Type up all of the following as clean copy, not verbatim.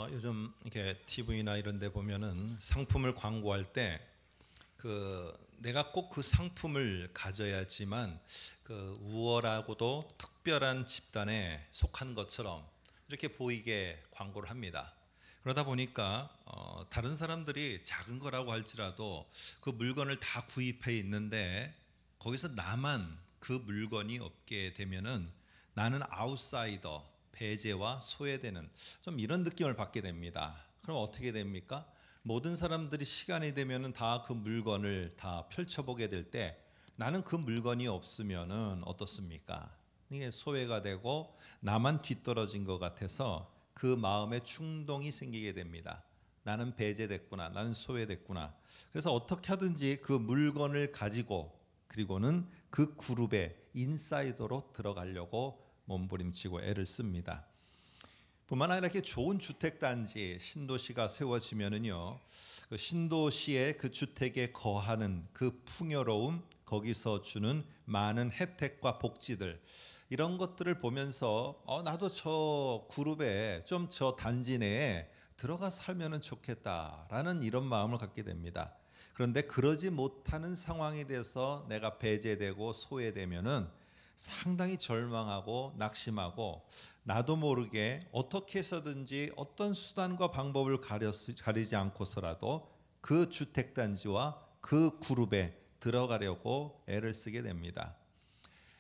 요즘 이렇게 TV나 이런 데 보면은 상품을 광고할 때 내가 꼭 그 상품을 가져야지만 우월하고도 특별한 집단에 속한 것처럼 이렇게 보이게 광고를 합니다. 그러다 보니까 다른 사람들이 작은 거라고 할지라도 그 물건을 다 구입해 있는데 거기서 나만 그 물건이 없게 되면은 나는 아웃사이더, 배제와 소외되는 좀 이런 느낌을 받게 됩니다. 그럼 어떻게 됩니까? 모든 사람들이 시간이 되면은 다 그 물건을 다 펼쳐보게 될 때 나는 그 물건이 없으면은 어떻습니까? 이게 소외가 되고 나만 뒤떨어진 것 같아서 그 마음에 충동이 생기게 됩니다. 나는 배제됐구나, 나는 소외됐구나. 그래서 어떻게 하든지 그 물건을 가지고 그리고는 그 그룹의 인사이더로 들어가려고 몸부림치고 애를 씁니다. 뿐만 아니라 이렇게 좋은 주택단지 신도시가 세워지면은요, 그 신도시의 그 주택에 거하는 그 풍요로움, 거기서 주는 많은 혜택과 복지들, 이런 것들을 보면서 나도 저 그룹에 좀 저 단지 내에 들어가 살면은 좋겠다라는 이런 마음을 갖게 됩니다. 그런데 그러지 못하는 상황이 돼서 내가 배제되고 소외되면은 상당히 절망하고 낙심하고 나도 모르게 어떻게 해서든지 어떤 수단과 방법을 가리지 않고서라도 그 주택단지와 그 그룹에 들어가려고 애를 쓰게 됩니다.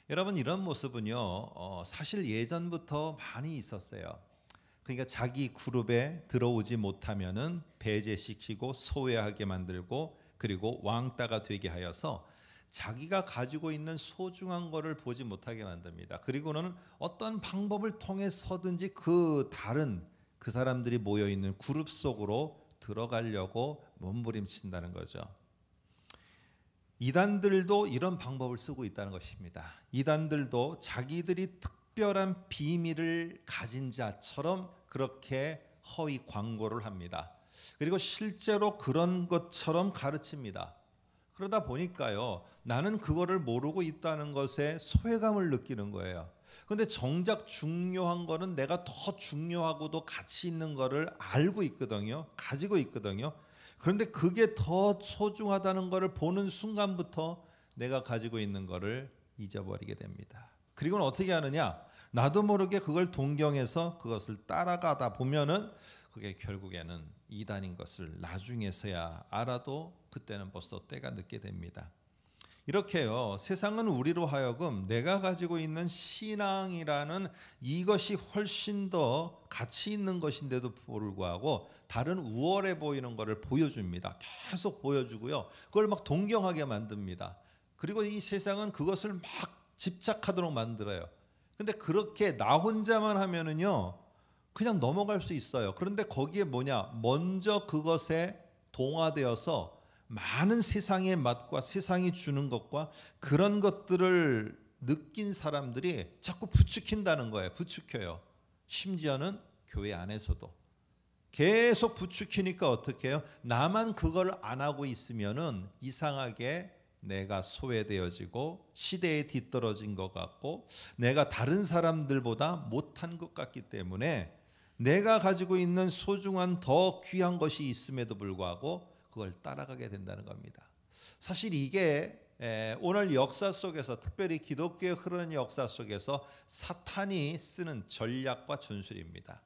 여러분, 이런 모습은요, 사실 예전부터 많이 있었어요. 그러니까 자기 그룹에 들어오지 못하면은 배제시키고 소외하게 만들고 그리고 왕따가 되게 하여서 자기가 가지고 있는 소중한 것을 보지 못하게 만듭니다. 그리고는 어떤 방법을 통해서든지 그 다른 그 사람들이 모여 있는 그룹 속으로 들어가려고 몸부림친다는 거죠. 이단들도 이런 방법을 쓰고 있다는 것입니다. 이단들도 자기들이 특별한 비밀을 가진 자처럼 그렇게 허위 광고를 합니다. 그리고 실제로 그런 것처럼 가르칩니다. 그러다 보니까요, 나는 그거를 모르고 있다는 것에 소외감을 느끼는 거예요. 그런데 정작 중요한 거는 내가 더 중요하고도 가치 있는 거를 알고 있거든요. 가지고 있거든요. 그런데 그게 더 소중하다는 것을 보는 순간부터 내가 가지고 있는 거를 잊어버리게 됩니다. 그리고는 어떻게 하느냐? 나도 모르게 그걸 동경해서 그것을 따라가다 보면은 그게 결국에는 이단인 것을 나중에서야 알아도 그때는 벌써 때가 늦게 됩니다. 이렇게요, 세상은 우리로 하여금 내가 가지고 있는 신앙이라는 이것이 훨씬 더 가치 있는 것인데도 불구하고 다른 우월해 보이는 것을 보여줍니다. 계속 보여주고요, 그걸 막 동경하게 만듭니다. 그리고 이 세상은 그것을 막 집착하도록 만들어요. 근데 그렇게 나 혼자만 하면은요, 그냥 넘어갈 수 있어요. 그런데 거기에 뭐냐? 먼저 그것에 동화되어서 많은 세상의 맛과 세상이 주는 것과 그런 것들을 느낀 사람들이 자꾸 부추긴다는 거예요. 부추겨요. 심지어는 교회 안에서도. 계속 부추기니까 어떻게 해요? 나만 그걸 안 하고 있으면은 이상하게 내가 소외되어지고 시대에 뒤떨어진 것 같고 내가 다른 사람들보다 못한 것 같기 때문에 내가 가지고 있는 소중한 더 귀한 것이 있음에도 불구하고 그걸 따라가게 된다는 겁니다. 사실 이게 오늘 역사 속에서, 특별히 기독교에 흐르는 역사 속에서 사탄이 쓰는 전략과 전술입니다.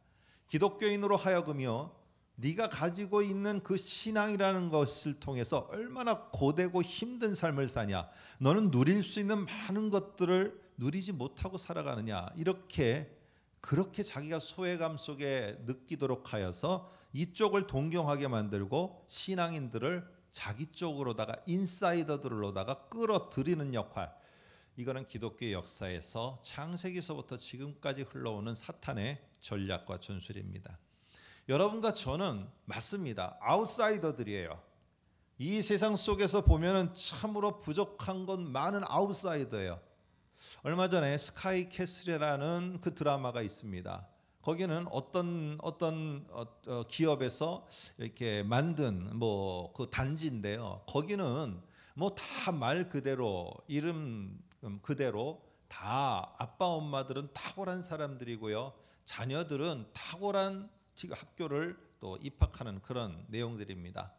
기독교인으로 하여금요, 네가 가지고 있는 그 신앙이라는 것을 통해서 얼마나 고되고 힘든 삶을 사냐, 너는 누릴 수 있는 많은 것들을 누리지 못하고 살아가느냐, 그렇게 자기가 소외감 속에 느끼도록 하여서 이쪽을 동경하게 만들고 신앙인들을 자기 쪽으로다가 인사이더들로다가 끌어들이는 역할, 이거는 기독교의 역사에서 창세기서부터 지금까지 흘러오는 사탄의 전략과 전술입니다. 여러분과 저는 맞습니다. 아웃사이더들이에요. 이 세상 속에서 보면은 참으로 부족한 건 많은 아웃사이더예요. 얼마 전에 스카이 캐슬이라는 그 드라마가 있습니다. 거기는 어떤 기업에서 이렇게 만든 그 단지인데요. 거기는 뭐 다 말 그대로, 이름 그대로 다 아빠 엄마들은 탁월한 사람들이고요, 자녀들은 탁월한 학교를 또 입학하는 그런 내용들입니다.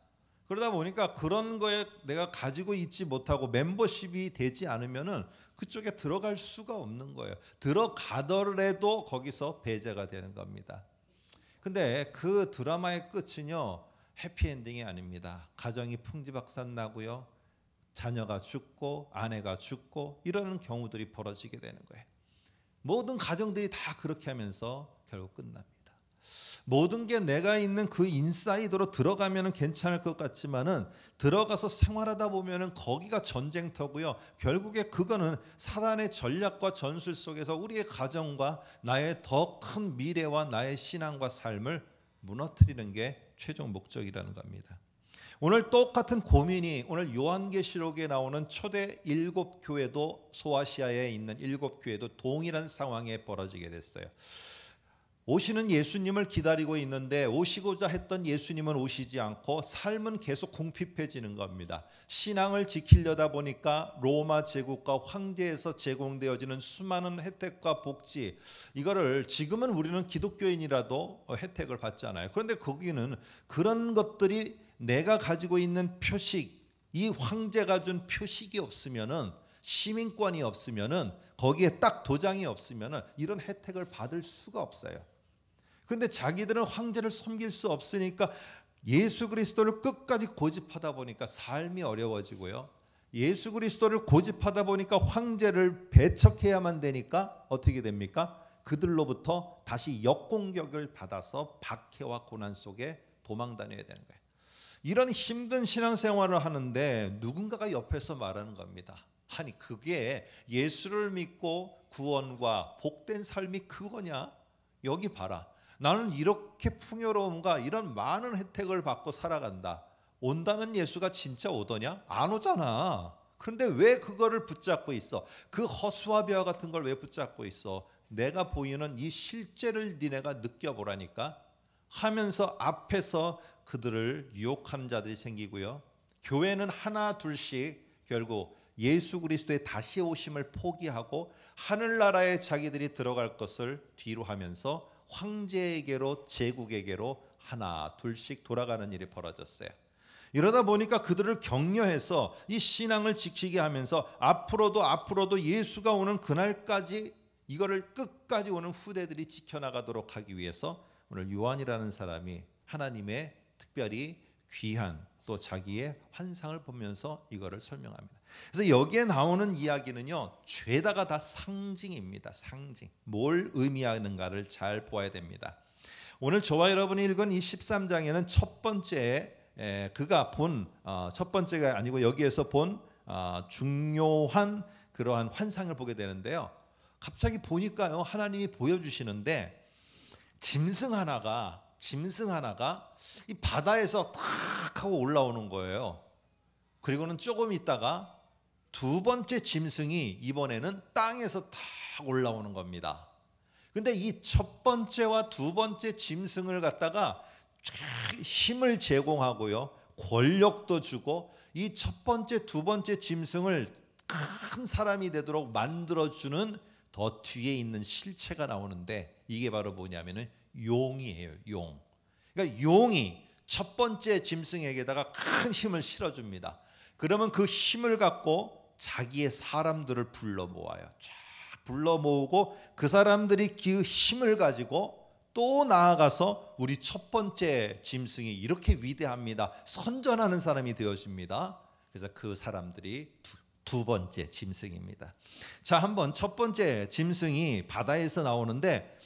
그러다 보니까 그런 거에 내가 가지고 있지 못하고 멤버십이 되지 않으면은 그쪽에 들어갈 수가 없는 거예요. 들어가더라도 거기서 배제가 되는 겁니다. 근데 그 드라마의 끝은요, 해피엔딩이 아닙니다. 가정이 풍지박산 나고요, 자녀가 죽고 아내가 죽고 이러는 경우들이 벌어지게 되는 거예요. 모든 가정들이 다 그렇게 하면서 결국 끝납니다. 모든 게 내가 있는 그 인사이드로 들어가면 괜찮을 것 같지만은 들어가서 생활하다 보면은 거기가 전쟁터고요. 결국에 그거는 사단의 전략과 전술 속에서 우리의 가정과 나의 더 큰 미래와 나의 신앙과 삶을 무너뜨리는 게 최종 목적이라는 겁니다. 오늘 똑같은 고민이 오늘 요한계시록에 나오는 초대 7교회도, 소아시아에 있는 7교회도 동일한 상황에 벌어지게 됐어요. 오시는 예수님을 기다리고 있는데 오시고자 했던 예수님은 오시지 않고 삶은 계속 궁핍해지는 겁니다. 신앙을 지키려다 보니까 로마 제국과 황제에서 제공되어지는 수많은 혜택과 복지, 이거를 지금은 우리는 기독교인이라도 혜택을 받잖아요. 그런데 거기는 그런 것들이 내가 가지고 있는 표식, 이 황제가 준 표식이 없으면은, 시민권이 없으면은, 거기에 딱 도장이 없으면은 이런 혜택을 받을 수가 없어요. 그런데 자기들은 황제를 섬길 수 없으니까 예수 그리스도를 끝까지 고집하다 보니까 삶이 어려워지고요, 예수 그리스도를 고집하다 보니까 황제를 배척해야만 되니까 어떻게 됩니까? 그들로부터 다시 역공격을 받아서 박해와 고난 속에 도망 다녀야 되는 거예요. 이런 힘든 신앙생활을 하는데 누군가가 옆에서 말하는 겁니다. 아니, 그게 예수를 믿고 구원과 복된 삶이 그거냐? 여기 봐라. 나는 이렇게 풍요로움과 이런 많은 혜택을 받고 살아간다. 온다는 예수가 진짜 오더냐? 안 오잖아. 그런데 왜 그거를 붙잡고 있어? 그 허수아 벼 같은 걸 왜 붙잡고 있어? 내가 보이는 이 실제를 니네가 느껴보라니까 하면서 앞에서 그들을 유혹하는 자들이 생기고요, 교회는 하나 둘씩 결국 예수 그리스도의 다시 오심을 포기하고 하늘나라에 자기들이 들어갈 것을 뒤로 하면서 황제에게로, 제국에게로 하나 둘씩 돌아가는 일이 벌어졌어요. 이러다 보니까 그들을 격려해서 이 신앙을 지키게 하면서 앞으로도 예수가 오는 그날까지 이거를 끝까지 오는 후대들이 지켜나가도록 하기 위해서 오늘 요한이라는 사람이 하나님의 특별히 귀한 또 자기의 환상을 보면서 이거를 설명합니다. 그래서 여기에 나오는 이야기는요, 죄다가 다 상징입니다. 상징. 뭘 의미하는가를 잘 보아야 됩니다. 오늘 저와 여러분이 읽은 이 13장에는 첫 번째, 그가 본 첫 번째가 아니고 여기에서 본 중요한 그러한 환상을 보게 되는데요, 갑자기 보니까요, 하나님이 보여주시는데 짐승 하나가 이 바다에서 탁 하고 올라오는 거예요. 그리고는 조금 있다가 두 번째 짐승이 이번에는 땅에서 탁 올라오는 겁니다. 근데 이 첫 번째와 두 번째 짐승을 갖다가 힘을 제공하고요, 권력도 주고 이 첫 번째, 두 번째 짐승을 큰 사람이 되도록 만들어주는 더 뒤에 있는 실체가 나오는데 이게 바로 뭐냐면은 용이에요. 용. 그러니까 용이 첫 번째 짐승에게다가 큰 힘을 실어줍니다. 그러면 그 힘을 갖고 자기의 사람들을 불러 모아요. 쫙 불러 모으고 그 사람들이 그 힘을 가지고 또 나아가서 우리 첫 번째 짐승이 이렇게 위대합니다, 선전하는 사람이 되어집니다. 그래서 그 사람들이 두 번째 짐승입니다. 자, 한번 첫 번째 짐승이 바다에서 나오는데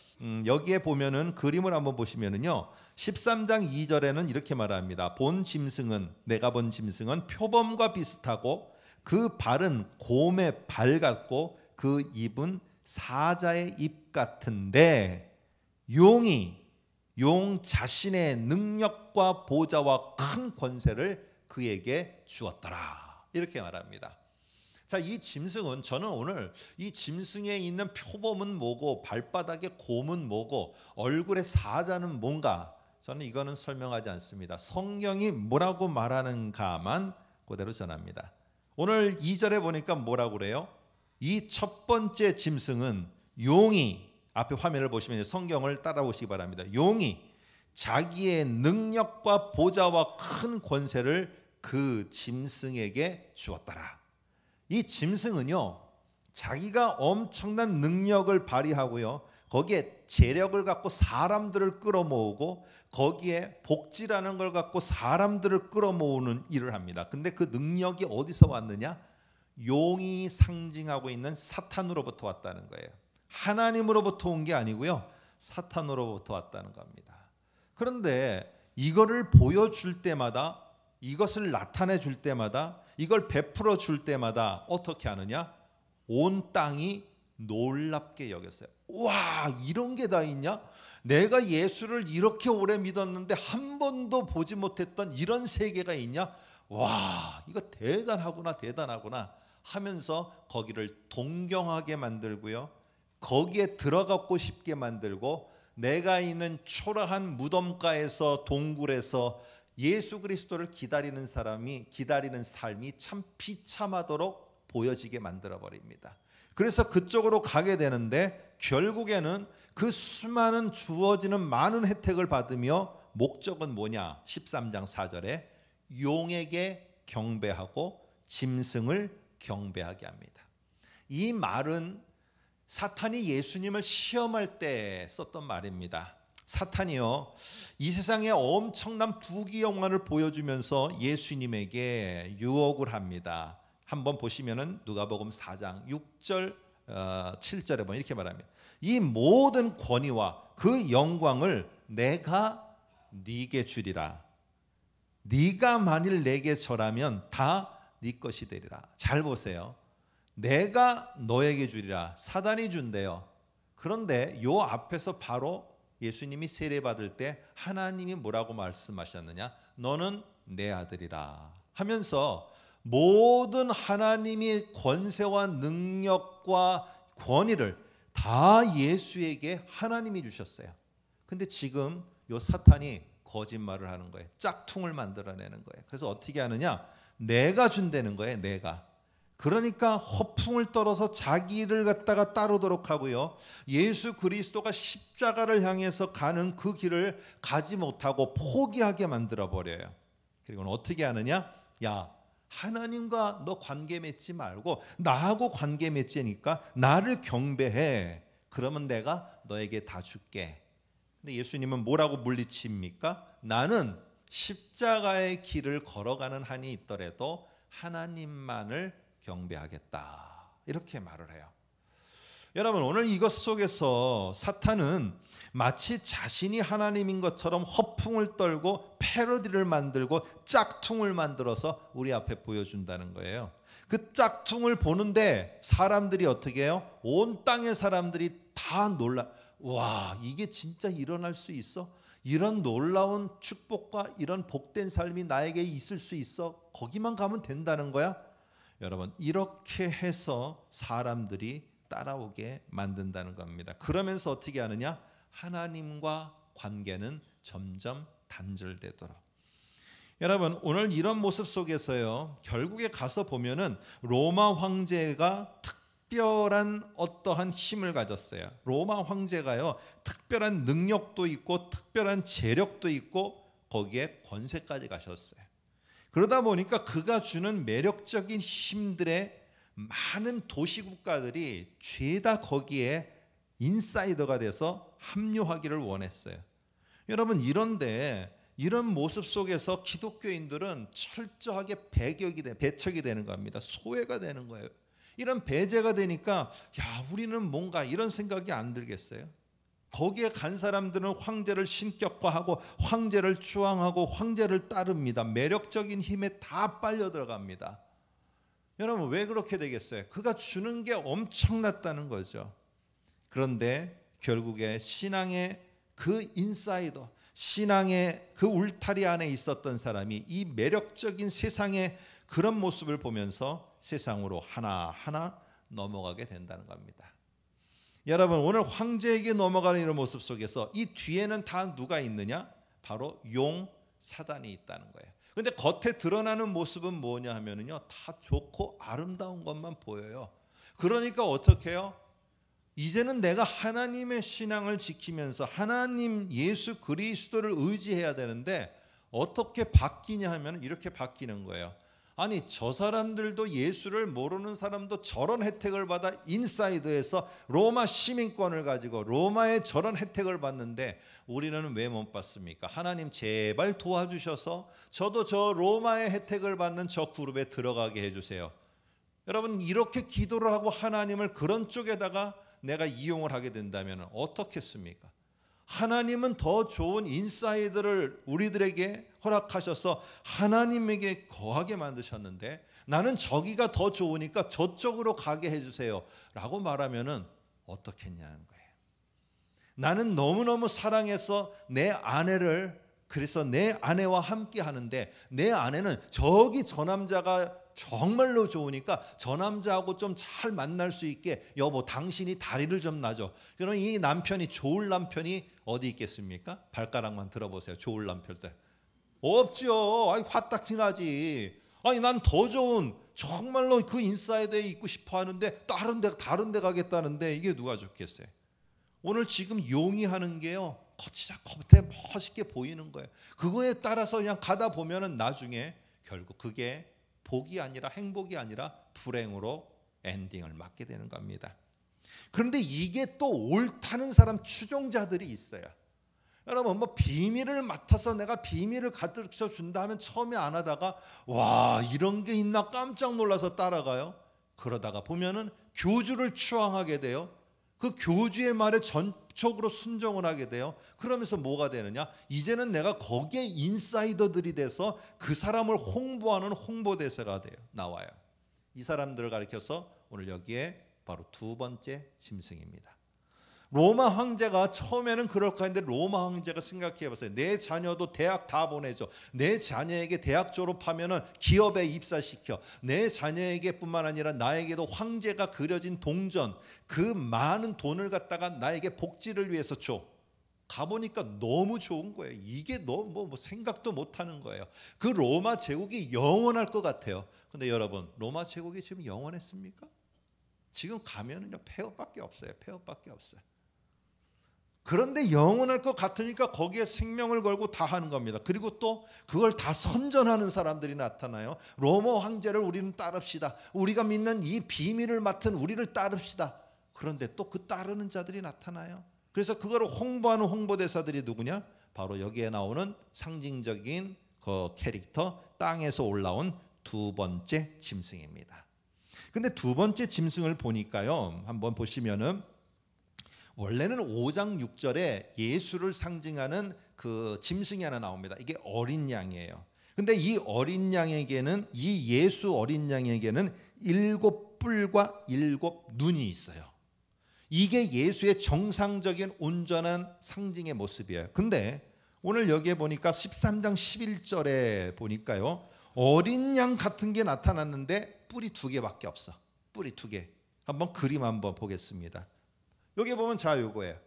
여기에 보면은 그림을 한번 보시면은요, 13장 2절에는 이렇게 말합니다. 내가 본 짐승은 표범과 비슷하고 그 발은 곰의 발 같고 그 입은 사자의 입 같은데 용 자신의 능력과 보좌와 큰 권세를 그에게 주었더라, 이렇게 말합니다. 자, 이 짐승은, 저는 오늘 이 짐승에 있는 표범은 뭐고 발바닥에 곰은 뭐고 얼굴에 사자는 뭔가, 저는 이거는 설명하지 않습니다. 성경이 뭐라고 말하는가만 그대로 전합니다. 오늘 2절에 보니까 뭐라고 그래요? 이 첫 번째 짐승은 용이, 앞에 화면을 보시면 성경을 따라오시기 바랍니다. 용이 자기의 능력과 보좌와 큰 권세를 그 짐승에게 주었더라. 이 짐승은요, 자기가 엄청난 능력을 발휘하고요, 거기에 재력을 갖고 사람들을 끌어모으고 거기에 복지라는 걸 갖고 사람들을 끌어모으는 일을 합니다. 근데 그 능력이 어디서 왔느냐? 용이 상징하고 있는 사탄으로부터 왔다는 거예요. 하나님으로부터 온 게 아니고요, 사탄으로부터 왔다는 겁니다. 그런데 이거를 보여줄 때마다, 이것을 나타내 줄 때마다, 이걸 베풀어 줄 때마다 어떻게 하느냐? 온 땅이 놀랍게 여겼어요. 와, 이런 게 다 있냐? 내가 예수를 이렇게 오래 믿었는데 한 번도 보지 못했던 이런 세계가 있냐? 와, 이거 대단하구나, 대단하구나 하면서 거기를 동경하게 만들고요, 거기에 들어가고 싶게 만들고, 내가 있는 초라한 무덤가에서, 동굴에서 예수 그리스도를 기다리는 삶이 참 비참하도록 보여지게 만들어 버립니다. 그래서 그쪽으로 가게 되는데, 결국에는 그 수많은 주어지는 많은 혜택을 받으며 목적은 뭐냐? 13장 4절에 용에게 경배하고 짐승을 경배하게 합니다. 이 말은 사탄이 예수님을 시험할 때 썼던 말입니다. 사탄이요, 이 세상에 엄청난 부귀영화를 보여주면서 예수님에게 유혹을 합니다. 한번 보시면은 누가복음 4장 6절 7절에 보면 이렇게 말합니다. 이 모든 권위와 그 영광을 내가 네게 주리라. 네가 만일 내게 절하면 다 네 것이 되리라. 잘 보세요. 내가 너에게 주리라. 사단이 준대요. 그런데 요 앞에서 바로 예수님이 세례받을 때 하나님이 뭐라고 말씀하셨느냐? 너는 내 아들이라 하면서 모든 하나님의 권세와 능력과 권위를 다 예수에게 하나님이 주셨어요. 근데 지금 요 사탄이 거짓말을 하는 거예요. 짝퉁을 만들어내는 거예요. 그래서 어떻게 하느냐? 내가 준다는 거예요. 내가. 그러니까 허풍을 떨어서 자기를 갖다가 따르도록 하고요, 예수 그리스도가 십자가를 향해서 가는 그 길을 가지 못하고 포기하게 만들어 버려요. 그리고 어떻게 하느냐? 야, 하나님과 너 관계 맺지 말고 나하고 관계 맺으니까 나를 경배해. 그러면 내가 너에게 다 줄게. 근데 예수님은 뭐라고 물리칩니까? 나는 십자가의 길을 걸어가는 한이 있더라도 하나님만을 경배하겠다, 이렇게 말을 해요. 여러분, 오늘 이것 속에서 사탄은 마치 자신이 하나님인 것처럼 허풍을 떨고 패러디를 만들고 짝퉁을 만들어서 우리 앞에 보여준다는 거예요. 그 짝퉁을 보는데 사람들이 어떻게 해요? 온 땅의 사람들이 다 놀라. 와, 이게 진짜 일어날 수 있어? 이런 놀라운 축복과 이런 복된 삶이 나에게 있을 수 있어? 거기만 가면 된다는 거야? 여러분, 이렇게 해서 사람들이 따라오게 만든다는 겁니다. 그러면서 어떻게 하느냐? 하나님과 관계는 점점 단절되도록. 여러분, 오늘 이런 모습 속에서요, 결국에 가서 보면은 로마 황제가 특별한 어떠한 힘을 가졌어요. 로마 황제가요, 특별한 능력도 있고 특별한 재력도 있고 거기에 권세까지 가셨어요. 그러다 보니까 그가 주는 매력적인 힘들의 많은 도시국가들이 죄다 거기에 인사이더가 돼서 합류하기를 원했어요. 여러분, 이런 모습 속에서 기독교인들은 철저하게 배척이 되는 겁니다. 소외가 되는 거예요. 이런 배제가 되니까 야, 우리는 뭔가 이런 생각이 안 들겠어요? 거기에 간 사람들은 황제를 신격화하고 황제를 추앙하고 황제를 따릅니다. 매력적인 힘에 다 빨려 들어갑니다. 여러분, 왜 그렇게 되겠어요? 그가 주는 게 엄청났다는 거죠. 그런데 결국에 신앙의 그 인사이더, 신앙의 그 울타리 안에 있었던 사람이 이 매력적인 세상의 그런 모습을 보면서 세상으로 하나하나 넘어가게 된다는 겁니다. 여러분, 오늘 황제에게 넘어가는 이런 모습 속에서 이 뒤에는 다 누가 있느냐? 바로 용 사단이 있다는 거예요. 근데 겉에 드러나는 모습은 뭐냐 하면은요, 다 좋고 아름다운 것만 보여요. 그러니까 어떻게 해요? 이제는 내가 하나님의 신앙을 지키면서 하나님 예수 그리스도를 의지해야 되는데 어떻게 바뀌냐 하면 이렇게 바뀌는 거예요. 아니, 저 사람들도 예수를 모르는 사람도 저런 혜택을 받아 인사이드에서 로마 시민권을 가지고 로마의 저런 혜택을 받는데 우리는 왜 못 받습니까? 하나님 제발 도와주셔서 저도 저 로마의 혜택을 받는 저 그룹에 들어가게 해주세요. 여러분, 이렇게 기도를 하고 하나님을 그런 쪽에다가 내가 이용을 하게 된다면 어떻겠습니까? 하나님은 더 좋은 인사이드를 우리들에게 허락하셔서 하나님에게 거하게 만드셨는데 나는 저기가 더 좋으니까 저쪽으로 가게 해주세요 라고 말하면 어떻겠냐는 거예요. 나는 너무너무 사랑해서 내 아내를, 그래서 내 아내와 함께 하는데 내 아내는 저기 저 남자가 정말로 좋으니까 저 남자하고 좀 잘 만날 수 있게 여보 당신이 다리를 좀 놔줘. 그럼 이 남편이, 좋을 남편이 어디 있겠습니까? 발가락만 들어보세요. 좋을 남편들 없죠. 아니, 화딱지나지. 아니, 난 더 좋은 정말로 그 인사이드에 있고 싶어 하는데 다른 데 가겠다는데 이게 누가 좋겠어요? 오늘 지금 용이하는 게요, 거치자 겉에 멋있게 보이는 거예요. 그거에 따라서 그냥 가다 보면은 나중에 결국 그게 복이 아니라, 행복이 아니라 불행으로 엔딩을 맞게 되는 겁니다. 그런데 이게 또 옳다는 사람, 추종자들이 있어요. 여러분, 뭐 비밀을 맡아서 내가 비밀을 가르쳐 준다 하면 처음에 안 하다가 와, 이런 게 있나 깜짝 놀라서 따라가요. 그러다가 보면은 교주를 추앙하게 돼요. 그 교주의 말에 전적으로 순종을 하게 돼요. 그러면서 뭐가 되느냐? 이제는 내가 거기에 인사이더들이 돼서 그 사람을 홍보하는 홍보대사가 돼요. 나와요. 이 사람들을 가리켜서 오늘 여기에 바로 두 번째 짐승입니다. 로마 황제가 처음에는 그럴까 했는데 로마 황제가 생각해 보세요. 내 자녀도 대학 다 보내줘. 내 자녀에게 대학 졸업하면은 기업에 입사시켜. 내 자녀에게 뿐만 아니라 나에게도 황제가 그려진 동전, 그 많은 돈을 갖다가 나에게 복지를 위해서 줘. 가보니까 너무 좋은 거예요. 이게 너무 뭐 생각도 못하는 거예요. 그 로마 제국이 영원할 것 같아요. 근데 여러분, 로마 제국이 지금 영원했습니까? 지금 가면은요, 폐업밖에 없어요. 폐업밖에 없어요. 그런데 영원할 것 같으니까 거기에 생명을 걸고 다 하는 겁니다. 그리고 또 그걸 다 선전하는 사람들이 나타나요. 로마 황제를 우리는 따릅시다. 우리가 믿는 이 비밀을 맡은 우리를 따릅시다. 그런데 또 그 따르는 자들이 나타나요. 그래서 그거를 홍보하는 홍보대사들이 누구냐? 바로 여기에 나오는 상징적인 그 캐릭터, 땅에서 올라온 두 번째 짐승입니다. 근데 두 번째 짐승을 보니까요, 한번 보시면은 원래는 5장 6절에 예수를 상징하는 그 짐승이 하나 나옵니다. 이게 어린 양이에요. 근데 이 어린 양에게는, 이 예수 어린 양에게는 7뿔과 7눈이 있어요. 이게 예수의 정상적인 온전한 상징의 모습이에요. 근데 오늘 여기에 보니까 13장 11절에 보니까요, 어린 양 같은 게 나타났는데 뿔이 2개밖에 없어. 뿔이 2개. 한번 그림 한번 보겠습니다. 여기 보면 자, 요거예요.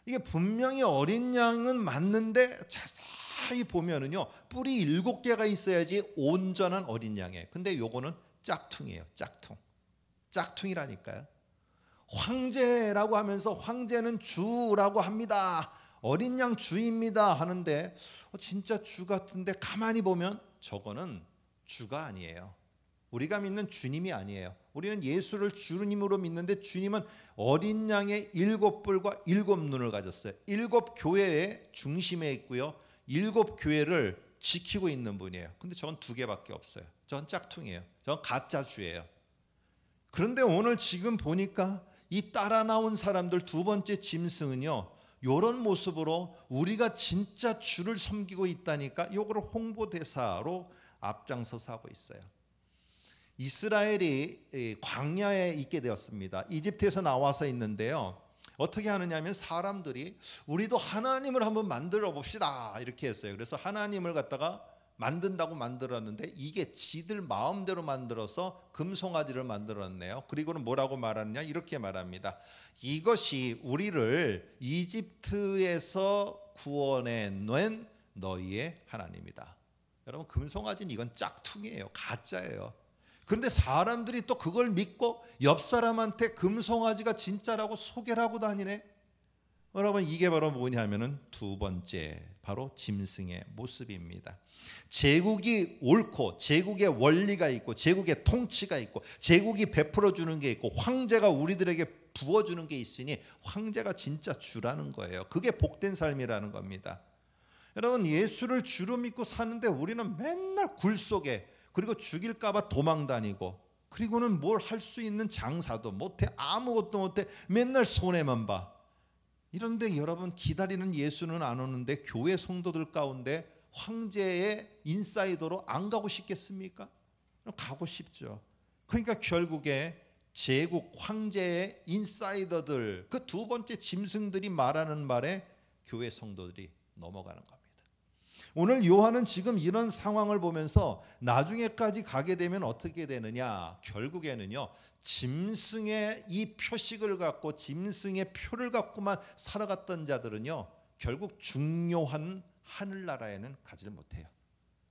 이게 분명히 어린 양은 맞는데 자세히 보면은요, 뿔이 7개가 있어야지 온전한 어린 양이에요. 근데 요거는 짝퉁이에요. 짝퉁이라니까요. 황제라고 하면서 황제는 주라고 합니다. 어린 양 주입니다 하는데 진짜 주 같은데 가만히 보면 저거는 주가 아니에요. 우리가 믿는 주님이 아니에요. 우리는 예수를 주님으로 믿는데 주님은 어린 양의 7뿔과 7눈을 가졌어요. 7교회의 중심에 있고요, 7교회를 지키고 있는 분이에요. 근데 저건 2개밖에 없어요. 저건 짝퉁이에요. 저건 가짜 주예요. 그런데 오늘 지금 보니까 이 따라 나온 사람들 두 번째 짐승은요, 이런 모습으로 우리가 진짜 주를 섬기고 있다니까 요거를 홍보대사로 앞장서서 하고 있어요. 이스라엘이 광야에 있게 되었습니다. 이집트에서 나와서 있는데요, 어떻게 하느냐면 사람들이 우리도 하나님을 한번 만들어 봅시다 이렇게 했어요. 그래서 하나님을 갖다가 만든다고 만들었는데 이게 지들 마음대로 만들어서 금송아지를 만들었네요. 그리고는 뭐라고 말하느냐, 이렇게 말합니다. 이것이 우리를 이집트에서 구원해 낸 너희의 하나님이다. 여러분, 금송아지는 이건 짝퉁이에요. 가짜예요. 그런데 사람들이 또 그걸 믿고 옆 사람한테 금송아지가 진짜라고 소개를 하고 다니네. 여러분, 이게 바로 뭐냐면은 두 번째, 바로 짐승의 모습입니다. 제국이 옳고, 제국의 원리가 있고, 제국의 통치가 있고, 제국이 베풀어 주는 게 있고, 황제가 우리들에게 부어주는 게 있으니 황제가 진짜 주라는 거예요. 그게 복된 삶이라는 겁니다. 여러분, 예수를 주로 믿고 사는데 우리는 맨날 굴 속에, 그리고 죽일까 봐 도망 다니고, 그리고는 뭘 할 수 있는 장사도 못해, 아무것도 못해, 맨날 손해만 봐. 이런데 여러분, 기다리는 예수는 안 오는데 교회 성도들 가운데 황제의 인사이더로 안 가고 싶겠습니까? 가고 싶죠. 그러니까 결국에 제국 황제의 인사이더들, 그 두 번째 짐승들이 말하는 말에 교회 성도들이 넘어가는 겁니다. 오늘 요한은 지금 이런 상황을 보면서 나중에까지 가게 되면 어떻게 되느냐, 결국에는요, 짐승의 이 표식을 갖고, 짐승의 표를 갖고만 살아갔던 자들은요, 결국 중요한 하늘나라에는 가지를 못해요.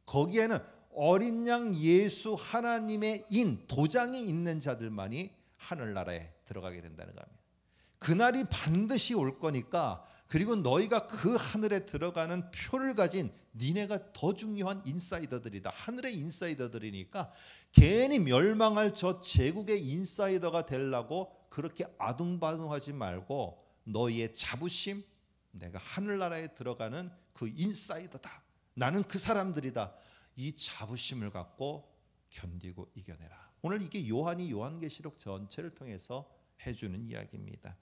거기에는 어린 양 예수 하나님의 도장이 있는 자들만이 하늘나라에 들어가게 된다는 겁니다. 그날이 반드시 올 거니까, 그리고 너희가 그 하늘에 들어가는 표를 가진 니네가 더 중요한 인사이더들이다. 하늘의 인사이더들이니까 괜히 멸망할 저 제국의 인사이더가 되려고 그렇게 아둥바둥하지 말고, 너희의 자부심, 내가 하늘나라에 들어가는 그 인사이더다, 나는 그 사람들이다, 이 자부심을 갖고 견디고 이겨내라. 오늘 이게 요한이 요한계시록 전체를 통해서 해주는 이야기입니다.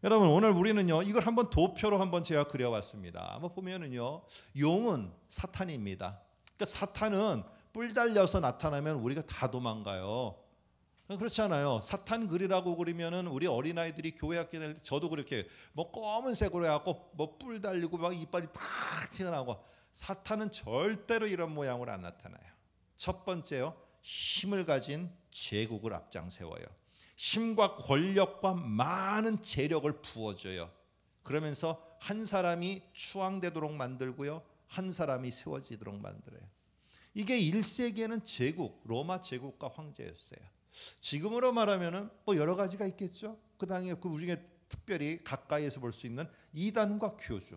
여러분, 오늘 우리는요, 이걸 한번 도표로 한번 제가 그려봤습니다. 한번 보면은요, 용은 사탄입니다. 그러니까 사탄은 뿔 달려서 나타나면 우리가 다 도망가요. 그렇지 않아요? 사탄 글이라고 그리면은 우리 어린아이들이 교회 학교 다닐 때 저도 그렇게 뭐 검은색으로 해갖고 뭐 뿔 달리고 막 이빨이 탁 튀어나오고, 사탄은 절대로 이런 모양으로 안 나타나요. 첫 번째요, 힘을 가진 제국을 앞장 세워요. 힘과 권력과 많은 재력을 부어줘요. 그러면서 한 사람이 추앙되도록 만들고요, 한 사람이 세워지도록 만들어요. 이게 1세기에는 제국, 로마 제국과 황제였어요. 지금으로 말하면은 뭐 여러 가지가 있겠죠. 그 당시에 그 중에 특별히 가까이에서 볼 수 있는 이단과 교주.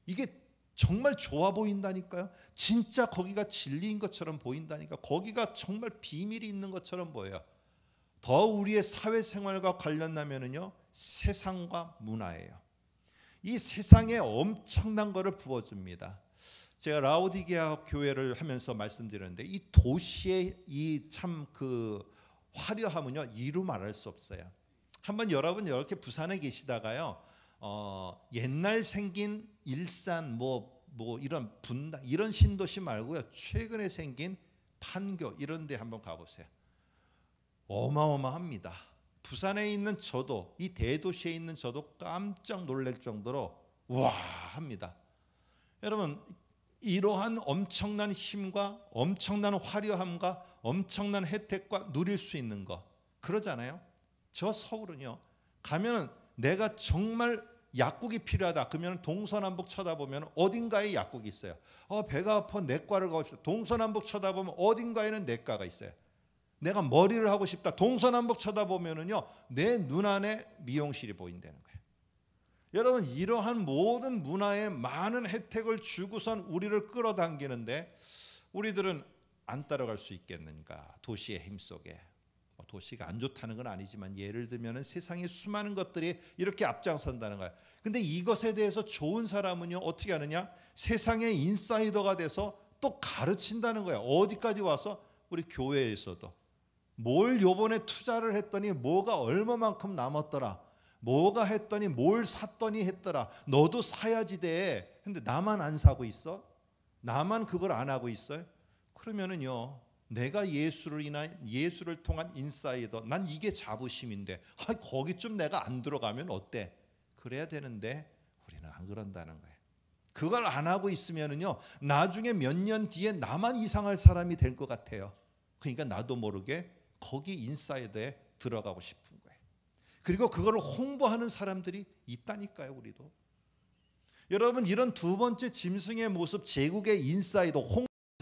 이게 정말 좋아 보인다니까요. 진짜 거기가 진리인 것처럼 보인다니까. 거기가 정말 비밀이 있는 것처럼 보여요. 더 우리의 사회생활과 관련나면은요, 세상과 문화예요. 이 세상에 엄청난 것을 부어줍니다. 제가 라오디게아 교회를 하면서 말씀드렸는데, 이 도시의 이 참 그 화려함은요, 이루 말할 수 없어요. 한번 여러분 이렇게 부산에 계시다가요, 옛날 생긴 일산 뭐 이런 분당 이런 신도시 말고요, 최근에 생긴 판교 이런 데 한번 가보세요. 어마어마합니다. 부산에 있는 저도, 이 대도시에 있는 저도 깜짝 놀랄 정도로 와 합니다. 여러분, 이러한 엄청난 힘과 엄청난 화려함과 엄청난 혜택과 누릴 수 있는 거, 그러잖아요. 저 서울은요, 가면은 내가 정말 약국이 필요하다 그러면 동서남북 쳐다보면 어딘가에 약국이 있어요. 배가 아파 내과를 가고 싶다, 동서남북 쳐다보면 어딘가에는 내과가 있어요. 내가 머리를 하고 싶다, 동서남북 쳐다보면은요, 내 눈안에 미용실이 보인다는 거예요. 여러분, 이러한 모든 문화에 많은 혜택을 주고선 우리를 끌어당기는데 우리들은 안 따라갈 수 있겠는가? 도시의 힘 속에. 도시가 안 좋다는 건 아니지만, 예를 들면 세상에 수많은 것들이 이렇게 앞장선다는 거예요. 근데 이것에 대해서 좋은 사람은요, 어떻게 하느냐? 세상의 인사이더가 돼서 또 가르친다는 거예요. 어디까지 와서? 우리 교회에서도 뭘 요번에 투자를 했더니 뭐가 얼마만큼 남았더라, 뭐가 했더니 뭘 샀더니 했더라, 너도 사야지 돼. 근데 나만 안 사고 있어? 나만 그걸 안 하고 있어요? 그러면은요, 내가 예수를 통한 인사이더, 난 이게 자부심인데, 거기쯤 내가 안 들어가면 어때? 그래야 되는데 우리는 안 그런다는 거예요. 그걸 안 하고 있으면은요, 나중에 몇 년 뒤에 나만 이상할 사람이 될 것 같아요. 그러니까 나도 모르게 거기 인사이더에 들어가고 싶은 거예요. 그리고 그걸 홍보하는 사람들이 있다니까요, 우리도. 여러분, 이런 두 번째 짐승의 모습, 제국의 인사이더,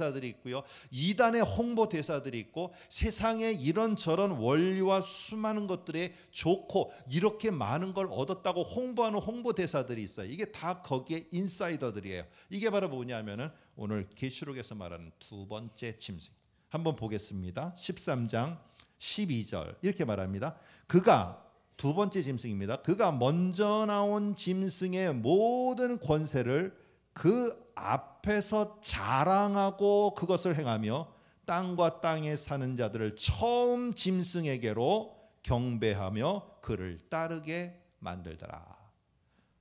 대사들이 있고요. 이단의 홍보 대사들이 있고 세상에 이런저런 원리와 수많은 것들에 좋고 이렇게 많은 걸 얻었다고 홍보하는 홍보 대사들이 있어요. 이게 다 거기에 인사이더들이에요. 이게 바로 뭐냐면은 오늘 계시록에서 말하는 두 번째 짐승. 한번 보겠습니다. 13장 12절 이렇게 말합니다. 그가 두 번째 짐승입니다. 그가 먼저 나온 짐승의 모든 권세를 그 앞에서 자랑하고 그것을 행하며 땅과 땅에 사는 자들을 처음 짐승에게로 경배하며 그를 따르게 만들더라.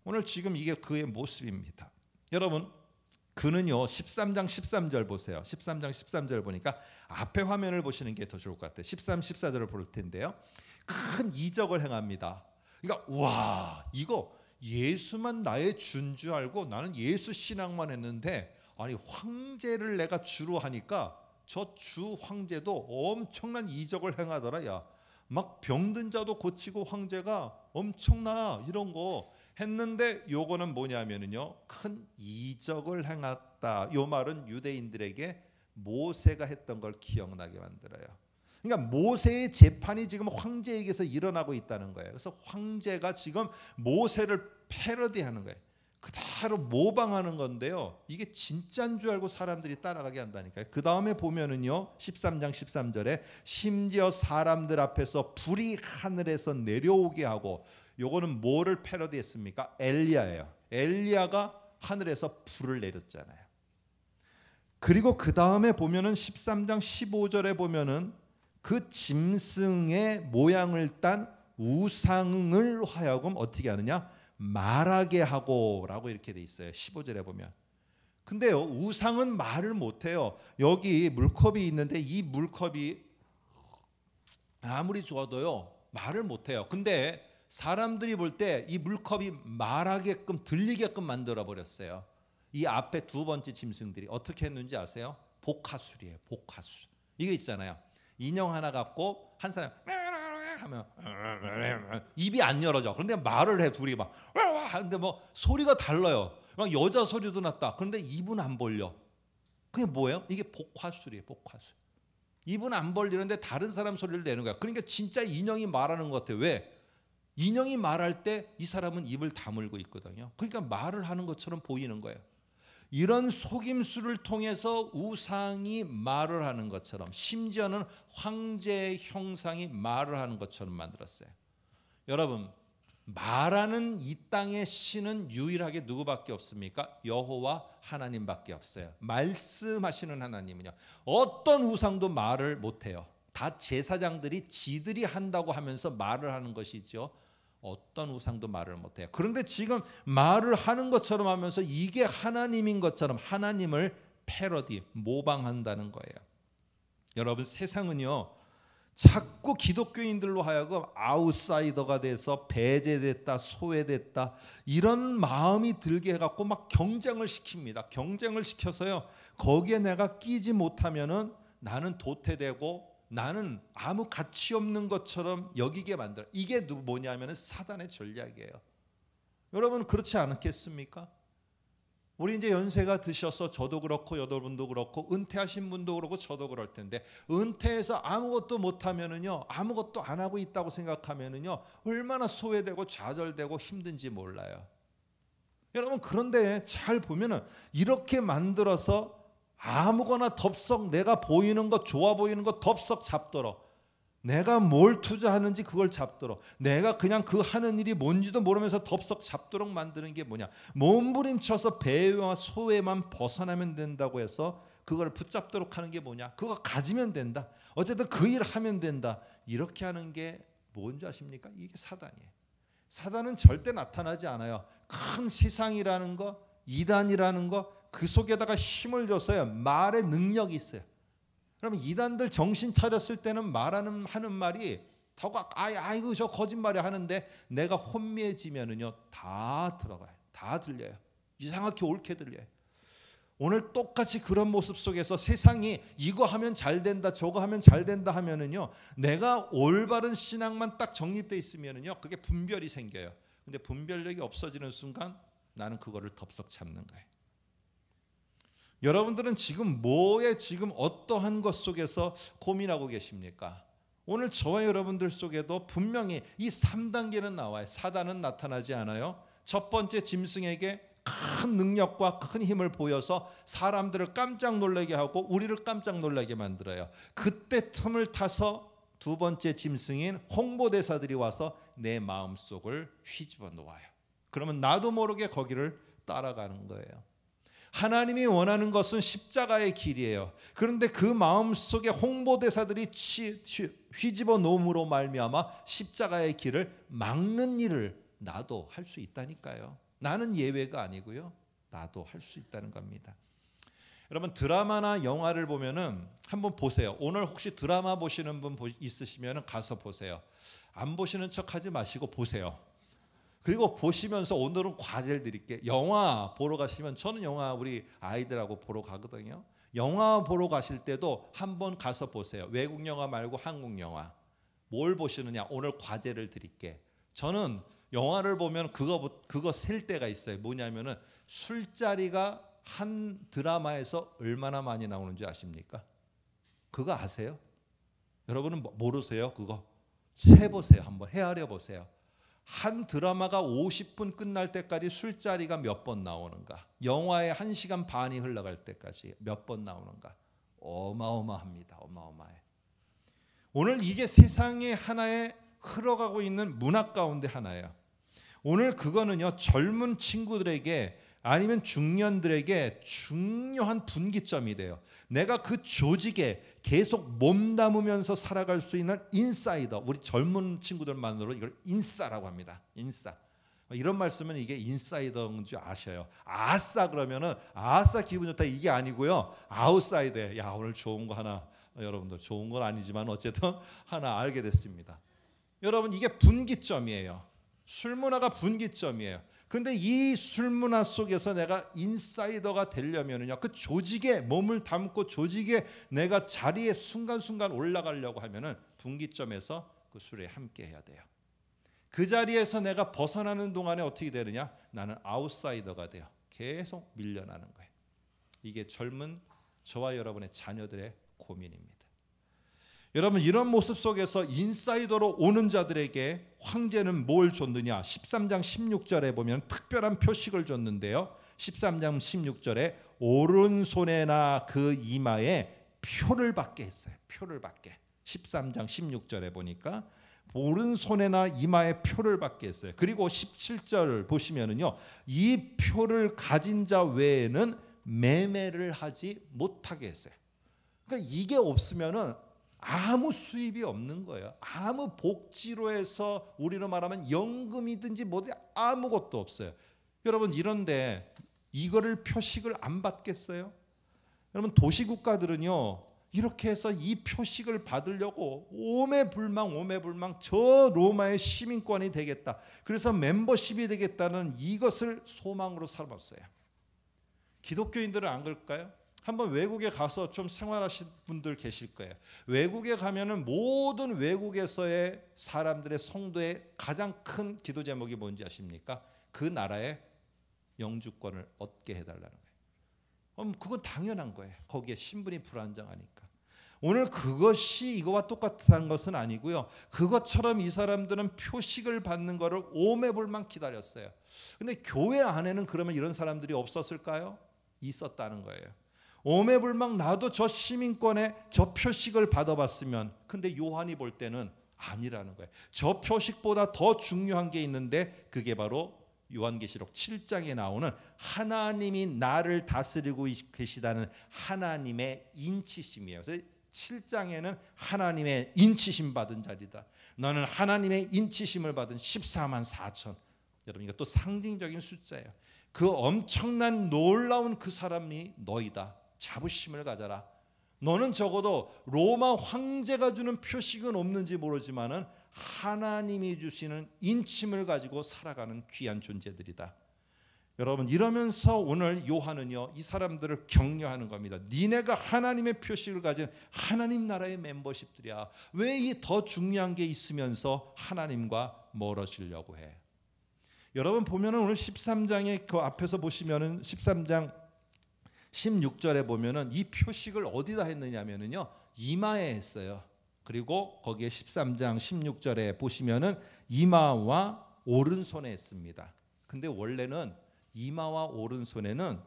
오늘 지금 이게 그의 모습입니다. 여러분, 그는요 13장 13절 보세요. 13장 13절 보니까 앞에 화면을 보시는 게 더 좋을 것 같아요. 13, 14절을 볼 텐데요. 큰 이적을 행합니다. 그러니까 와, 이거 예수만 나의 주인 줄 알고 나는 예수 신앙만 했는데, 아니 황제를 내가 주로 하니까 저 주 황제도 엄청난 이적을 행하더라. 야, 막 병든 자도 고치고 황제가 엄청나 이런 거 했는데, 요거는 뭐냐면은요 큰 이적을 행했다. 요 말은 유대인들에게 모세가 했던 걸 기억나게 만들어요. 그러니까 모세의 재판이 지금 황제에게서 일어나고 있다는 거예요. 그래서 황제가 지금 모세를 패러디하는 거예요. 그대로 모방하는 건데요. 이게 진짜인 줄 알고 사람들이 따라가게 한다니까요. 그 다음에 보면은요 13장 13절에 심지어 사람들 앞에서 불이 하늘에서 내려오게 하고, 요거는 뭐를 패러디했습니까? 엘리야예요. 엘리야가 하늘에서 불을 내렸잖아요. 그리고 그 다음에 보면은 13장 15절에 보면은 그 짐승의 모양을 딴 우상을 하여금 어떻게 하느냐? 말하게 하고 라고 이렇게 돼 있어요. 15절에 보면. 근데요 우상은 말을 못해요. 여기 물컵이 있는데 이 물컵이 아무리 좋아도요 말을 못해요. 근데 사람들이 볼 때 이 물컵이 말하게끔 들리게끔 만들어 버렸어요. 이 앞에 두 번째 짐승들이 어떻게 했는지 아세요? 복화술이에요. 복화술. 이게 있잖아요. 인형 하나 갖고 한 사람 하면 입이 안 열어져. 그런데 말을 해 둘이 막 하는데 뭐 소리가 달라요. 막 여자 소리도 났다. 그런데 입은 안 벌려. 그게 뭐예요? 이게 복화술이에요. 복화술. 입은 안 벌리는데 다른 사람 소리를 내는 거야. 그러니까 진짜 인형이 말하는 것 같아. 왜? 인형이 말할 때 이 사람은 입을 다물고 있거든요. 그러니까 말을 하는 것처럼 보이는 거예요. 이런 속임수를 통해서 우상이 말을 하는 것처럼, 심지어는 황제의 형상이 말을 하는 것처럼 만들었어요. 여러분, 말하는 이 땅의 신은 유일하게 누구밖에 없습니까? 여호와 하나님밖에 없어요. 말씀하시는 하나님은요 어떤 우상도 말을 못해요. 다 제사장들이 지들이 한다고 하면서 말을 하는 것이죠. 어떤 우상도 말을 못해요. 그런데 지금 말을 하는 것처럼 하면서 이게 하나님인 것처럼 하나님을 패러디, 모방한다는 거예요. 여러분, 세상은요 자꾸 기독교인들로 하여금 아웃사이더가 돼서 배제됐다, 소외됐다 이런 마음이 들게 해갖고 막 경쟁을 시킵니다. 경쟁을 시켜서요 거기에 내가 끼지 못하면은 나는 도태되고 나는 아무 가치 없는 것처럼 여기게 만들어. 이게 뭐냐면 사단의 전략이에요. 여러분 그렇지 않겠습니까? 우리 이제 연세가 드셔서 저도 그렇고 여러분도 그렇고 은퇴하신 분도 그렇고 저도 그럴 텐데, 은퇴해서 아무것도 못하면은요 아무것도 안 하고 있다고 생각하면은요 얼마나 소외되고 좌절되고 힘든지 몰라요. 여러분 그런데 잘 보면은 이렇게 만들어서 아무거나 덥석 내가 보이는 것, 좋아 보이는 것 덥석 잡도록, 내가 뭘 투자하는지 그걸 잡도록, 내가 그냥 그 하는 일이 뭔지도 모르면서 덥석 잡도록 만드는 게 뭐냐? 몸부림쳐서 배와 소외만 벗어나면 된다고 해서 그걸 붙잡도록 하는 게 뭐냐? 그거 가지면 된다. 어쨌든 그 일 하면 된다. 이렇게 하는 게 뭔지 아십니까? 이게 사단이에요. 사단은 절대 나타나지 않아요. 큰 세상이라는 거, 이단이라는 거, 그 속에다가 힘을 줬어요. 말의 능력이 있어요. 그러면 이단들 정신 차렸을 때는 하는 말이 아이고 저 거짓말이 하는데 내가 혼미해지면은요 다 들어가요. 다 들려요. 이상하게 옳게 들려요. 오늘 똑같이 그런 모습 속에서 세상이 이거 하면 잘 된다, 저거 하면 잘 된다 하면은요 내가 올바른 신앙만 딱 정립돼 있으면은요 그게 분별이 생겨요. 근데 분별력이 없어지는 순간 나는 그거를 덥석 참는 거예요. 여러분들은 지금 뭐에 지금 어떠한 것 속에서 고민하고 계십니까? 오늘 저와 여러분들 속에도 분명히 이 3단계는 나와요. 사단은 나타나지 않아요. 첫 번째 짐승에게 큰 능력과 큰 힘을 보여서 사람들을 깜짝 놀라게 하고 우리를 깜짝 놀라게 만들어요. 그때 틈을 타서 두 번째 짐승인 홍보대사들이 와서 내 마음속을 휘집어 놓아요. 그러면 나도 모르게 거기를 따라가는 거예요. 하나님이 원하는 것은 십자가의 길이에요. 그런데 그 마음속에 홍보대사들이 휘집어 놓음으로 말미암아 십자가의 길을 막는 일을 나도 할 수 있다니까요. 나는 예외가 아니고요. 나도 할 수 있다는 겁니다. 여러분 드라마나 영화를 보면은 한번 보세요. 오늘 혹시 드라마 보시는 분 있으시면 가서 보세요. 안 보시는 척하지 마시고 보세요. 그리고 보시면서 오늘은 과제를 드릴게요. 영화 보러 가시면 저는 영화 우리 아이들하고 보러 가거든요. 영화 보러 가실 때도 한번 가서 보세요. 외국 영화 말고 한국 영화. 뭘 보시느냐? 오늘 과제를 드릴게. 저는 영화를 보면 그거 셀 때가 있어요. 뭐냐면은 술자리가 한 드라마에서 얼마나 많이 나오는지 아십니까? 그거 아세요? 여러분은 모르세요? 그거 세보세요. 한번 헤아려 보세요. 한 드라마가 50분 끝날 때까지 술자리가 몇 번 나오는가? 영화에 1시간 반이 흘러갈 때까지 몇 번 나오는가? 어마어마합니다. 어마어마해. 오늘 이게 세상에 하나의 흘러가고 있는 문화 가운데 하나예요. 오늘 그거는요 젊은 친구들에게 아니면 중년들에게 중요한 분기점이 돼요. 내가 그 조직에 계속 몸담으면서 살아갈 수 있는 인사이더. 우리 젊은 친구들만으로 이걸 인싸라고 합니다. 인싸. 이런 말씀은 이게 인사이더인 줄 아셔요. 아싸 그러면은 아싸 기분 좋다 이게 아니고요. 아웃사이더에 야 오늘 좋은 거 하나 여러분들 좋은 건 아니지만 어쨌든 하나 알게 됐습니다. 여러분 이게 분기점이에요. 술문화가 분기점이에요. 그런데 이 술문화 속에서 내가 인사이더가 되려면요 그 조직에 몸을 담고 조직에 내가 자리에 순간순간 올라가려고 하면은 분기점에서 그 술에 함께 해야 돼요. 그 자리에서 내가 벗어나는 동안에 어떻게 되느냐? 나는 아웃사이더가 돼요. 계속 밀려나는 거예요. 이게 젊은 저와 여러분의 자녀들의 고민입니다. 여러분 이런 모습 속에서 인사이더로 오는 자들에게 황제는 뭘 줬느냐? 13장 16절에 보면 특별한 표식을 줬는데요. 13장 16절에 오른손에나 그 이마에 표를 받게 했어요. 표를 받게. 13장 16절에 보니까 오른손에나 이마에 표를 받게 했어요. 그리고 17절 보시면은요. 이 표를 가진 자 외에는 매매를 하지 못하게 했어요. 그러니까 이게 없으면은 아무 수입이 없는 거예요. 아무 복지로 해서 우리로 말하면 연금이든지 뭐든 아무것도 없어요. 여러분 이런데 이거를 표식을 안 받겠어요? 여러분 도시국가들은요 이렇게 해서 이 표식을 받으려고 오매불망 저 로마의 시민권이 되겠다. 그래서 멤버십이 되겠다는 이것을 소망으로 살았어요. 기독교인들은 안 그럴까요? 한번 외국에 가서 좀 생활하신 분들 계실 거예요. 외국에 가면은 모든 외국에서의 사람들의 성도의 가장 큰 기도 제목이 뭔지 아십니까? 그 나라의 영주권을 얻게 해달라는 거예요. 그건 당연한 거예요. 거기에 신분이 불안정하니까. 오늘 그것이 이거와 똑같다는 것은 아니고요. 그것처럼 이 사람들은 표식을 받는 것을 오매불망 기다렸어요. 근데 교회 안에는 그러면 이런 사람들이 없었을까요? 있었다는 거예요. 오매불망 나도 저 시민권에 저 표식을 받아봤으면, 근데 요한이 볼 때는 아니라는 거예요. 저 표식보다 더 중요한 게 있는데 그게 바로 요한계시록 7장에 나오는 하나님이 나를 다스리고 계시다는 하나님의 인치심이에요. 그래서 7장에는 하나님의 인치심 받은 자리다. 너는 하나님의 인치심을 받은 14만 4천. 여러분 이거 또 상징적인 숫자예요. 그 엄청난 놀라운 그 사람이 너희다. 자부심을 가져라. 너는 적어도 로마 황제가 주는 표식은 없는지 모르지만은 하나님이 주시는 인침을 가지고 살아가는 귀한 존재들이다. 여러분 이러면서 오늘 요한은요 이 사람들을 격려하는 겁니다. 니네가 하나님의 표식을 가진 하나님 나라의 멤버십들이야. 왜 이 더 중요한 게 있으면서 하나님과 멀어지려고 해? 여러분 보면은 오늘 13장에 그 앞에서 보시면은 13장 16절에 보면은 이 표식을 어디다 했느냐면요, 이마에 했어요. 그리고 거기에 13장 16절에 보시면은 이마와 오른손에 했습니다. 근데 원래는 이마와 오른손에는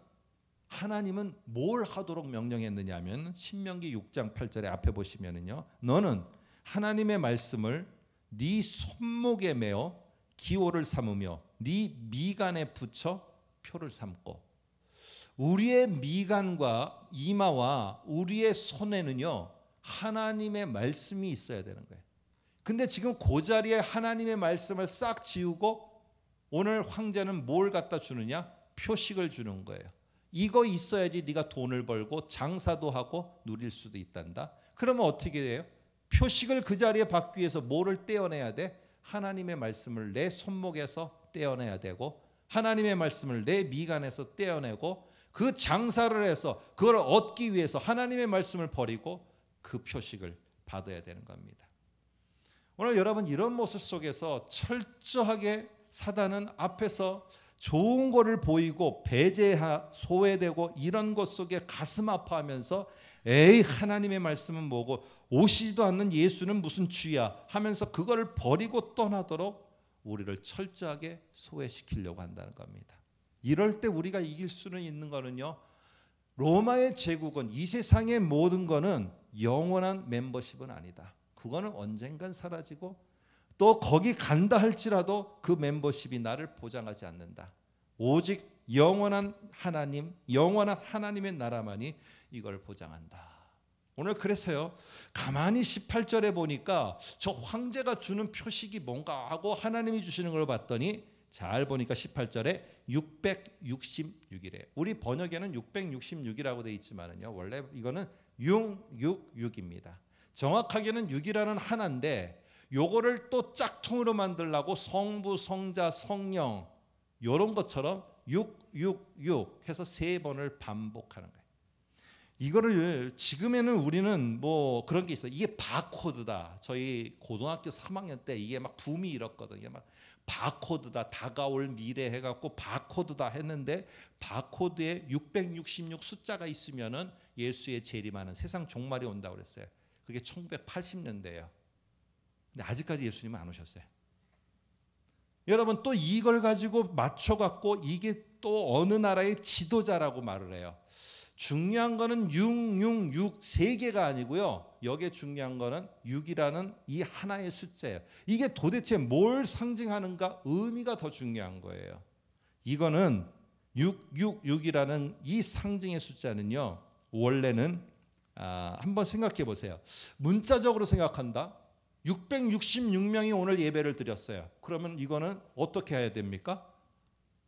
하나님은 뭘 하도록 명령했느냐면 신명기 6장 8절에 앞에 보시면은요, 너는 하나님의 말씀을 네 손목에 메어 기호를 삼으며 네 미간에 붙여 표를 삼고, 우리의 미간과 이마와 우리의 손에는요 하나님의 말씀이 있어야 되는 거예요. 근데 지금 그 자리에 하나님의 말씀을 싹 지우고 오늘 황제는 뭘 갖다 주느냐? 표식을 주는 거예요. 이거 있어야지 네가 돈을 벌고 장사도 하고 누릴 수도 있단다. 그러면 어떻게 돼요? 표식을 그 자리에 받기 위해서 뭐를 떼어내야 돼? 하나님의 말씀을 내 손목에서 떼어내야 되고, 하나님의 말씀을 내 미간에서 떼어내고, 그 장사를 해서 그걸 얻기 위해서 하나님의 말씀을 버리고 그 표식을 받아야 되는 겁니다. 오늘 여러분 이런 모습 속에서 철저하게 사단은 앞에서 좋은 거를 보이고 배제하 소외되고 이런 것 속에 가슴 아파하면서 에이 하나님의 말씀은 뭐고 오시지도 않는 예수는 무슨 주야 하면서 그거를 버리고 떠나도록 우리를 철저하게 소외시키려고 한다는 겁니다. 이럴 때 우리가 이길 수는 있는 거는요, 로마의 제국은, 이 세상의 모든 거는 영원한 멤버십은 아니다. 그거는 언젠간 사라지고 또 거기 간다 할지라도 그 멤버십이 나를 보장하지 않는다. 오직 영원한 하나님, 영원한 하나님의 나라만이 이걸 보장한다. 오늘 그래서요, 가만히 18절에 보니까 저 황제가 주는 표식이 뭔가 하고 하나님이 주시는 걸 봤더니 잘 보니까 18절에 666이래요. 우리 번역에는 666이라고 되어 있지만은요, 원래 이거는 666입니다. 정확하게는 6이라는 하나인데 요거를 또 짝퉁으로 만들려고 성부, 성자, 성령 이런 것처럼 666 해서 3번을 반복하는 거예요. 이거를 지금에는 우리는 뭐 그런 게 있어요. 이게 바코드다. 저희 고등학교 3학년 때 이게 막 붐이 일었거든요. 막 바코드다, 다가올 미래 해갖고 바코드다 했는데, 바코드에 666 숫자가 있으면은 예수의 재림하는 세상 종말이 온다고 그랬어요. 그게 1980년대예요. 근데 아직까지 예수님은 안 오셨어요. 여러분 또 이걸 가지고 맞춰갖고 이게 또 어느 나라의 지도자라고 말을 해요. 중요한 거는 666 3개가 아니고요, 여기에 중요한 거는 6이라는 이 하나의 숫자예요. 이게 도대체 뭘 상징하는가, 의미가 더 중요한 거예요. 이거는 666이라는 이 상징의 숫자는요, 원래는 한번 생각해 보세요. 문자적으로 생각한다. 666명이 오늘 예배를 드렸어요. 그러면 이거는 어떻게 해야 됩니까?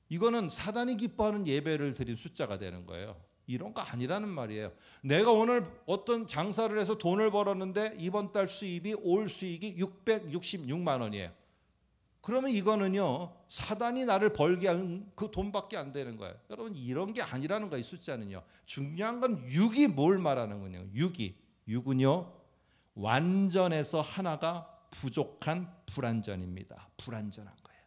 이거는 사단이 기뻐하는 예배를 드린 숫자가 되는 거예요. 이런 거 아니라는 말이에요. 내가 오늘 어떤 장사를 해서 돈을 벌었는데 이번 달 수입이, 올 수익이 666만 원이에요. 그러면 이거는요, 사단이 나를 벌게 한 그 돈밖에 안 되는 거예요. 여러분 이런 게 아니라는 거예요. 이 숫자는요. 중요한 건 6이 뭘 말하는 거냐. 6은요 완전해서 하나가 부족한 불완전입니다. 불완전한 거예요.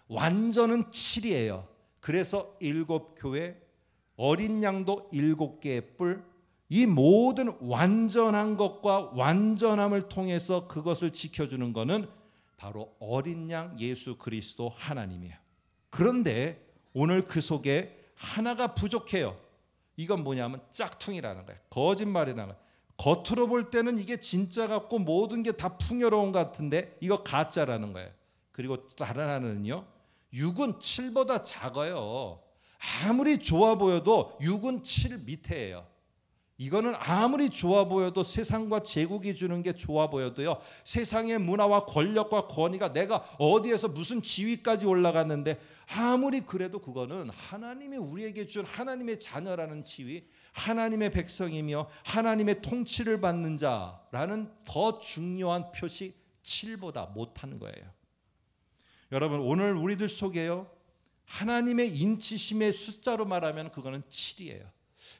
완전은 7이에요. 그래서 7교회, 어린 양도 7개의 뿔, 이 모든 완전한 것과 완전함을 통해서 그것을 지켜주는 것은 바로 어린 양 예수 그리스도 하나님이에요. 그런데 오늘 그 속에 하나가 부족해요. 이건 뭐냐면 짝퉁이라는 거예요. 거짓말이라는 거예요. 겉으로 볼 때는 이게 진짜 같고 모든 게 다 풍요로운 것 같은데 이거 가짜라는 거예요. 그리고 다른 하나는요, 6은 7보다 작아요. 아무리 좋아 보여도 6은 7 밑에예요. 이거는 아무리 좋아 보여도, 세상과 제국이 주는 게 좋아 보여도요, 세상의 문화와 권력과 권위가 내가 어디에서 무슨 지위까지 올라갔는데 아무리 그래도 그거는 하나님이 우리에게 준 하나님의 자녀라는 지위, 하나님의 백성이며 하나님의 통치를 받는 자라는 더 중요한 표시 7보다 못한 거예요. 여러분 오늘 우리들 속에요, 하나님의 인치심의 숫자로 말하면 그거는 7이에요.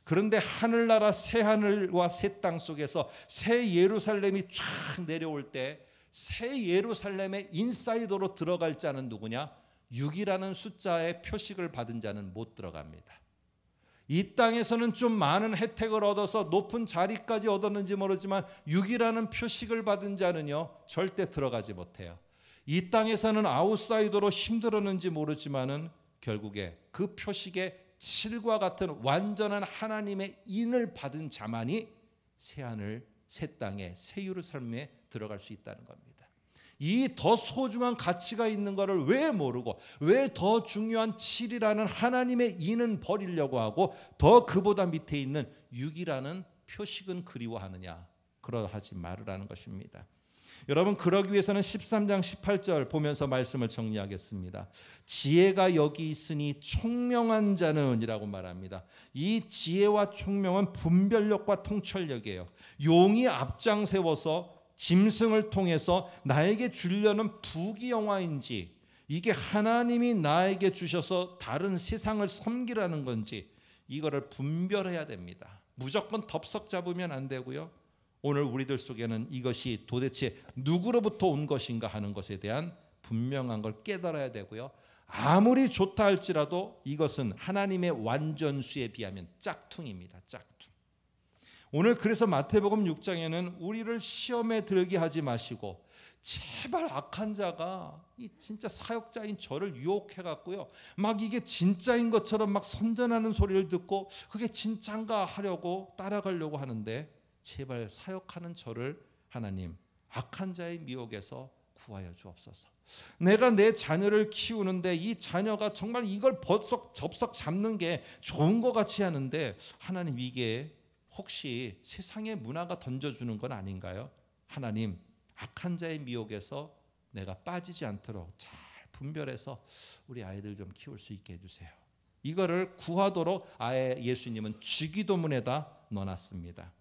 그런데 하늘나라 새 하늘과 새 땅 속에서 새 예루살렘이 쫙 내려올 때 새 예루살렘의 인사이드로 들어갈 자는 누구냐? 6이라는 숫자의 표식을 받은 자는 못 들어갑니다. 이 땅에서는 좀 많은 혜택을 얻어서 높은 자리까지 얻었는지 모르지만 육이라는 표식을 받은 자는요 절대 들어가지 못해요. 이 땅에서는 아웃사이더로 힘들었는지 모르지만은 결국에 그 표식의 7과 같은 완전한 하나님의 인을 받은 자만이 새하늘, 새 땅에, 새 예루살렘에 들어갈 수 있다는 겁니다. 이 더 소중한 가치가 있는 것을 왜 모르고 왜 더 중요한 7이라는 하나님의 인은 버리려고 하고 더 그보다 밑에 있는 6이라는 표식은 그리워하느냐. 그러하지 말으라는 것입니다. 여러분, 그러기 위해서는 13장 18절 보면서 말씀을 정리하겠습니다. 지혜가 여기 있으니 총명한 자는 이라고 말합니다. 이 지혜와 총명은 분별력과 통찰력이에요. 용이 앞장 세워서 짐승을 통해서 나에게 주려는 부귀영화인지, 이게 하나님이 나에게 주셔서 다른 세상을 섬기라는 건지, 이거를 분별해야 됩니다. 무조건 덥석 잡으면 안 되고요. 오늘 우리들 속에는 이것이 도대체 누구로부터 온 것인가 하는 것에 대한 분명한 걸 깨달아야 되고요. 아무리 좋다 할지라도 이것은 하나님의 완전수에 비하면 짝퉁입니다. 짝퉁. 오늘 그래서 마태복음 6장에는 우리를 시험에 들게 하지 마시고 제발 악한 자가 이 진짜 사역자인 저를 유혹해 갖고요, 막 이게 진짜인 것처럼 막 선전하는 소리를 듣고 그게 진짠가 하려고 따라가려고 하는데, 제발 사역하는 저를 하나님 악한 자의 미혹에서 구하여 주옵소서. 내가 내 자녀를 키우는데 이 자녀가 정말 이걸 접석 잡는 게 좋은 것 같이 하는데, 하나님 이게 혹시 세상의 문화가 던져주는 건 아닌가요? 하나님, 악한 자의 미혹에서 내가 빠지지 않도록 잘 분별해서 우리 아이들 좀 키울 수 있게 해주세요. 이거를 구하도록 아예 예수님은 주기도문에다 넣어놨습니다.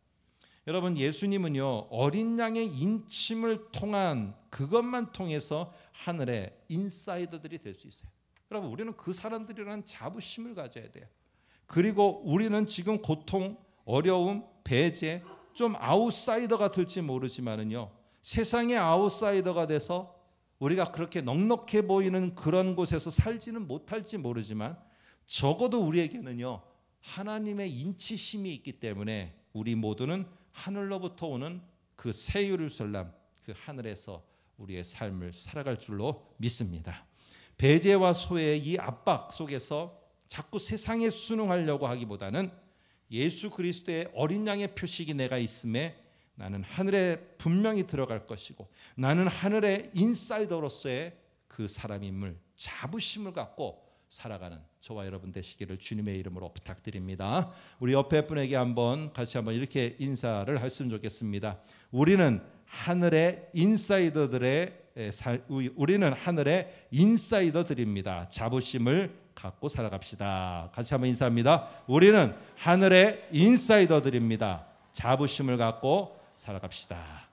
여러분, 예수님은요 어린 양의 인침을 통한 그것만 통해서 하늘의 인사이더들이 될 수 있어요. 여러분, 우리는 그 사람들이라는 자부심을 가져야 돼요. 그리고 우리는 지금 고통, 어려움, 배제, 좀 아웃사이더가 될지 모르지만은요, 세상의 아웃사이더가 돼서 우리가 그렇게 넉넉해 보이는 그런 곳에서 살지는 못할지 모르지만 적어도 우리에게는요 하나님의 인치심이 있기 때문에 우리 모두는 하늘로부터 오는 그 새 예루살렘, 그 하늘에서 우리의 삶을 살아갈 줄로 믿습니다. 배제와 소외의 이 압박 속에서 자꾸 세상에 순응하려고 하기보다는 예수 그리스도의 어린 양의 표식이 내가 있음에 나는 하늘에 분명히 들어갈 것이고 나는 하늘의 인사이더로서의 그 사람임을 자부심을 갖고 살아가는 저와 여러분 되시기를 주님의 이름으로 부탁드립니다. 우리 옆에 분에게 같이 한번 이렇게 인사를 했으면 좋겠습니다. 우리는 하늘의 인사이더들입니다. 자부심을 갖고 살아갑시다. 같이 한번 인사합니다. 우리는 하늘의 인사이더들입니다. 자부심을 갖고 살아갑시다.